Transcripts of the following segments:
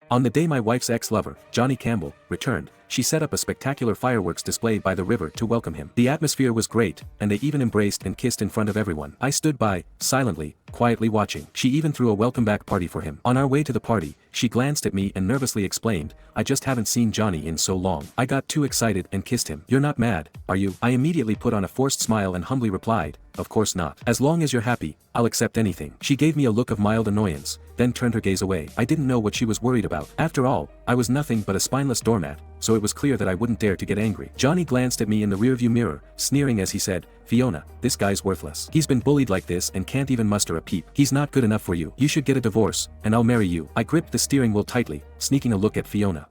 On the day my wife's ex-lover, Johnny Campbell, returned, she set up a spectacular fireworks display by the river to welcome him. The atmosphere was great, and they even embraced and kissed in front of everyone. I stood by, silently, quietly watching. She even threw a welcome-back party for him. On our way to the party, she glanced at me and nervously explained, "I just haven't seen Johnny in so long." I got too excited and kissed him. "You're not mad, are you?" I immediately put on a forced smile and humbly replied, "Of course not. As long as you're happy, I'll accept anything." She gave me a look of mild annoyance, then turned her gaze away. I didn't know what she was worried about. After all, I was nothing but a spineless doormat, so it was clear that I wouldn't dare to get angry. Johnny glanced at me in the rearview mirror, sneering as he said, "Fiona, this guy's worthless. He's been bullied like this and can't even muster a peep. He's not good enough for you. You should get a divorce, and I'll marry you." I gripped the steering wheel tightly, sneaking a look at Fiona.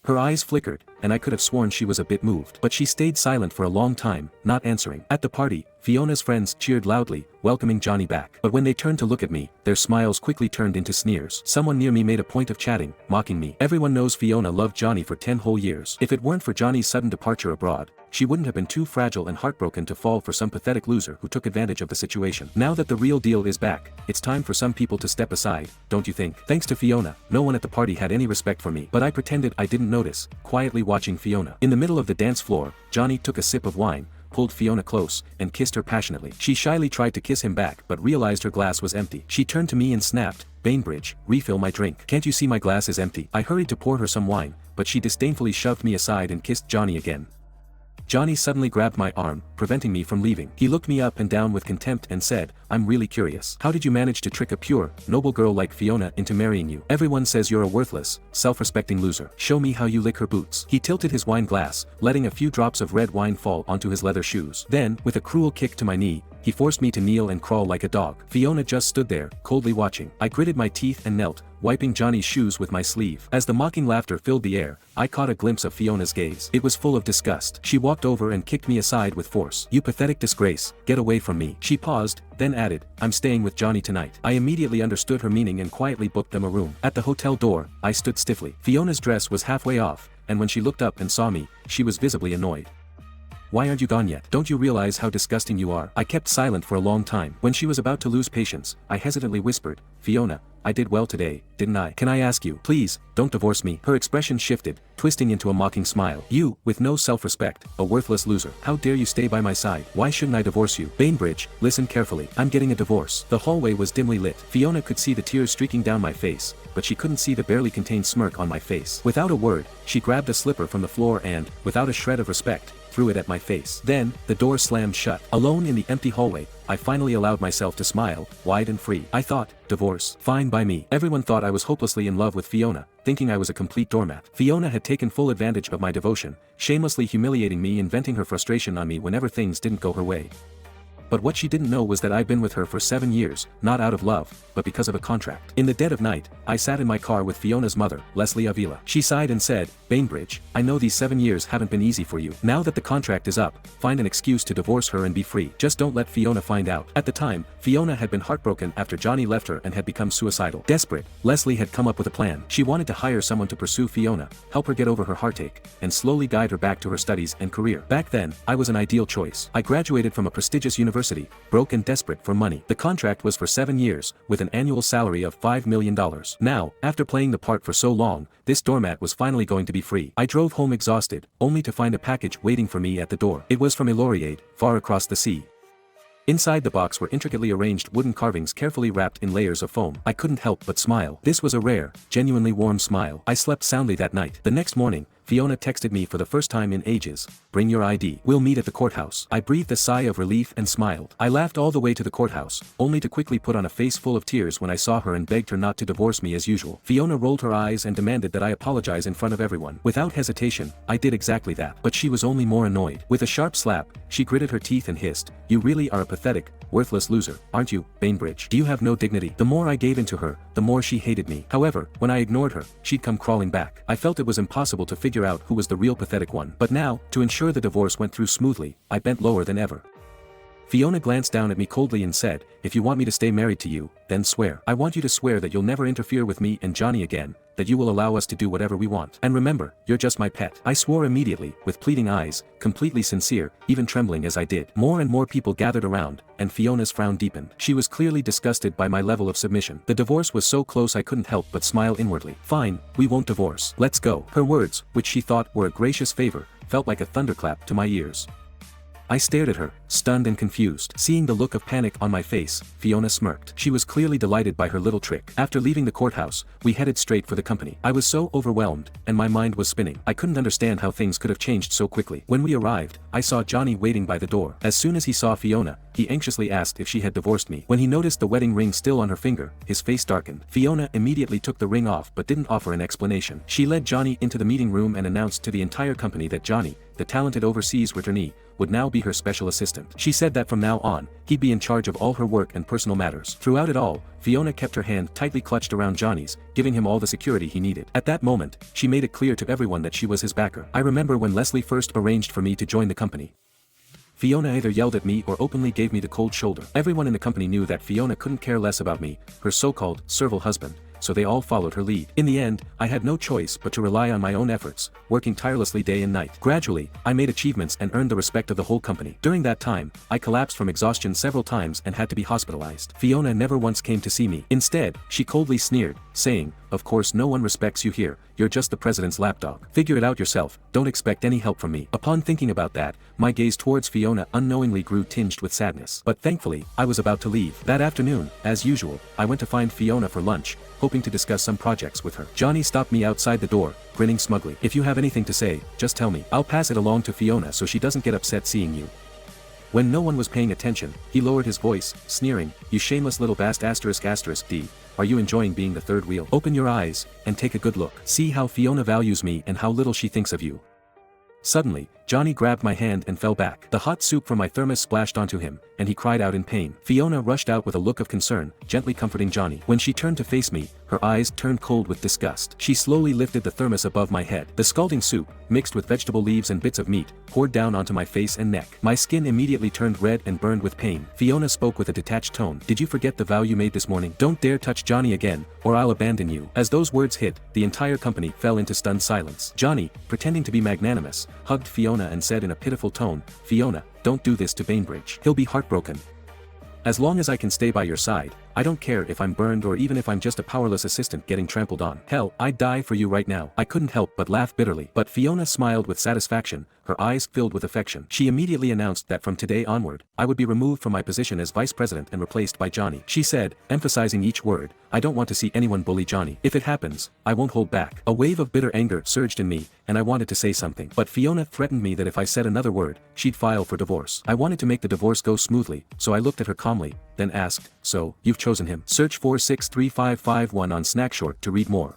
Her eyes flickered, and I could have sworn she was a bit moved. But she stayed silent for a long time, not answering. At the party, Fiona's friends cheered loudly, welcoming Johnny back. But when they turned to look at me, their smiles quickly turned into sneers. Someone near me made a point of chatting, mocking me. Everyone knows Fiona loved Johnny for 10 whole years. If it weren't for Johnny's sudden departure abroad, she wouldn't have been too fragile and heartbroken to fall for some pathetic loser who took advantage of the situation. Now that the real deal is back, it's time for some people to step aside, don't you think? Thanks to Fiona, no one at the party had any respect for me. But I pretended I didn't notice, quietly watching Fiona. In the middle of the dance floor, Johnny took a sip of wine, pulled Fiona close, and kissed her passionately. She shyly tried to kiss him back but realized her glass was empty. She turned to me and snapped, "Bainbridge, refill my drink. Can't you see my glass is empty?" I hurried to pour her some wine, but she disdainfully shoved me aside and kissed Johnny again. Johnny suddenly grabbed my arm, preventing me from leaving. He looked me up and down with contempt and said, "I'm really curious. How did you manage to trick a pure, noble girl like Fiona into marrying you? Everyone says you're a worthless, self-respecting loser. Show me how you lick her boots." He tilted his wine glass, letting a few drops of red wine fall onto his leather shoes. Then, with a cruel kick to my knee, he forced me to kneel and crawl like a dog. Fiona just stood there, coldly watching. I gritted my teeth and knelt, wiping Johnny's shoes with my sleeve. As the mocking laughter filled the air, I caught a glimpse of Fiona's gaze. It was full of disgust. She walked over and kicked me aside with force. "You pathetic disgrace, get away from me." She paused, then added, "I'm staying with Johnny tonight." I immediately understood her meaning and quietly booked them a room. At the hotel door, I stood stiffly. Fiona's dress was halfway off, and when she looked up and saw me, she was visibly annoyed. "Why aren't you gone yet? Don't you realize how disgusting you are?" I kept silent for a long time. When she was about to lose patience, I hesitantly whispered, "Fiona, I did well today, didn't I? Can I ask you, please, don't divorce me?" Her expression shifted, twisting into a mocking smile. "You, with no self-respect, a worthless loser. How dare you stay by my side? Why shouldn't I divorce you?" "Bainbridge, listen carefully. I'm getting a divorce." The hallway was dimly lit. Fiona could see the tears streaking down my face, but she couldn't see the barely contained smirk on my face. Without a word, she grabbed a slipper from the floor and, without a shred of respect, threw it at my face. Then, the door slammed shut. Alone in the empty hallway, I finally allowed myself to smile, wide and free. I thought, divorce, fine by me. Everyone thought I was hopelessly in love with Fiona, thinking I was a complete doormat. Fiona had taken full advantage of my devotion, shamelessly humiliating me and venting her frustration on me whenever things didn't go her way. But what she didn't know was that I'd been with her for 7 years, not out of love, but because of a contract. In the dead of night, I sat in my car with Fiona's mother, Leslie Avila. She sighed and said, "Bainbridge, I know these 7 years haven't been easy for you. Now that the contract is up, find an excuse to divorce her and be free. Just don't let Fiona find out." At the time, Fiona had been heartbroken after Johnny left her and had become suicidal. Desperate, Leslie had come up with a plan. She wanted to hire someone to pursue Fiona, help her get over her heartache, and slowly guide her back to her studies and career. Back then, I was an ideal choice. I graduated from a prestigious university, broke and desperate for money. The contract was for 7 years, with an annual salary of $5 million. Now, after playing the part for so long, this doormat was finally going to be free. I drove home exhausted, only to find a package waiting for me at the door. It was from a Laurier, far across the sea. Inside the box were intricately arranged wooden carvings carefully wrapped in layers of foam. I couldn't help but smile. This was a rare, genuinely warm smile. I slept soundly that night. The next morning, Fiona texted me for the first time in ages, "Bring your ID. We'll meet at the courthouse." I breathed a sigh of relief and smiled. I laughed all the way to the courthouse, only to quickly put on a face full of tears when I saw her and begged her not to divorce me as usual. Fiona rolled her eyes and demanded that I apologize in front of everyone. Without hesitation, I did exactly that. But she was only more annoyed. With a sharp slap, she gritted her teeth and hissed, "You really are a pathetic, worthless loser, aren't you, Bainbridge? Do you have no dignity?" The more I gave in to her, the more she hated me. However, when I ignored her, she'd come crawling back. I felt it was impossible to figure out who was the real pathetic one. But now, to ensure the divorce went through smoothly, I bent lower than ever. Fiona glanced down at me coldly and said, "If you want me to stay married to you, then swear. I want you to swear that you'll never interfere with me and Johnny again, that you will allow us to do whatever we want. And remember, you're just my pet." I swore immediately, with pleading eyes, completely sincere, even trembling as I did. More and more people gathered around, and Fiona's frown deepened. She was clearly disgusted by my level of submission. The divorce was so close I couldn't help but smile inwardly. "Fine, we won't divorce. Let's go." Her words, which she thought were a gracious favor, felt like a thunderclap to my ears. I stared at her, stunned and confused. Seeing the look of panic on my face, Fiona smirked. She was clearly delighted by her little trick. After leaving the courthouse, we headed straight for the company. I was so overwhelmed, and my mind was spinning. I couldn't understand how things could have changed so quickly. When we arrived, I saw Johnny waiting by the door. As soon as he saw Fiona, he anxiously asked if she had divorced me. When he noticed the wedding ring still on her finger, his face darkened. Fiona immediately took the ring off but didn't offer an explanation. She led Johnny into the meeting room and announced to the entire company that Johnny, the talented overseas returnee, would now be her special assistant. She said that from now on, he'd be in charge of all her work and personal matters. Throughout it all, Fiona kept her hand tightly clutched around Johnny's, giving him all the security he needed. At that moment, she made it clear to everyone that she was his backer. I remember when Leslie first arranged for me to join the company. Fiona either yelled at me or openly gave me the cold shoulder. Everyone in the company knew that Fiona couldn't care less about me, her so-called servile husband, so they all followed her lead. In the end, I had no choice but to rely on my own efforts, working tirelessly day and night. Gradually, I made achievements and earned the respect of the whole company. During that time, I collapsed from exhaustion several times and had to be hospitalized. Fiona never once came to see me. Instead, she coldly sneered, saying, "Of course no one respects you here, you're just the president's lapdog. Figure it out yourself, don't expect any help from me." Upon thinking about that, my gaze towards Fiona unknowingly grew tinged with sadness. But thankfully, I was about to leave. That afternoon, as usual, I went to find Fiona for lunch, hoping to discuss some projects with her. Johnny stopped me outside the door, grinning smugly. "If you have anything to say, just tell me. I'll pass it along to Fiona so she doesn't get upset seeing you." When no one was paying attention, he lowered his voice, sneering, "You shameless little bast***********. Are you enjoying being the third wheel? Open your eyes, and take a good look. See how Fiona values me and how little she thinks of you." Suddenly, Johnny grabbed my hand and fell back. The hot soup from my thermos splashed onto him, and he cried out in pain. Fiona rushed out with a look of concern, gently comforting Johnny. When she turned to face me, her eyes turned cold with disgust. She slowly lifted the thermos above my head. The scalding soup, mixed with vegetable leaves and bits of meat, poured down onto my face and neck. My skin immediately turned red and burned with pain. Fiona spoke with a detached tone. "Did you forget the vow you made this morning? Don't dare touch Johnny again, or I'll abandon you." As those words hit, the entire company fell into stunned silence. Johnny, pretending to be magnanimous, hugged Fiona and said in a pitiful tone, "Fiona, don't do this to Bainbridge. He'll be heartbroken. As long as I can stay by your side, I don't care if I'm burned or even if I'm just a powerless assistant getting trampled on. Hell, I'd die for you right now." I couldn't help but laugh bitterly. But Fiona smiled with satisfaction, her eyes filled with affection. She immediately announced that from today onward, I would be removed from my position as vice president and replaced by Johnny. She said, emphasizing each word, "I don't want to see anyone bully Johnny. If it happens, I won't hold back." A wave of bitter anger surged in me, and I wanted to say something. But Fiona threatened me that if I said another word, she'd file for divorce. I wanted to make the divorce go smoothly, so I looked at her calmly, then asked, "So, you've chosen him?" Search 463551 on SnackShort to read more.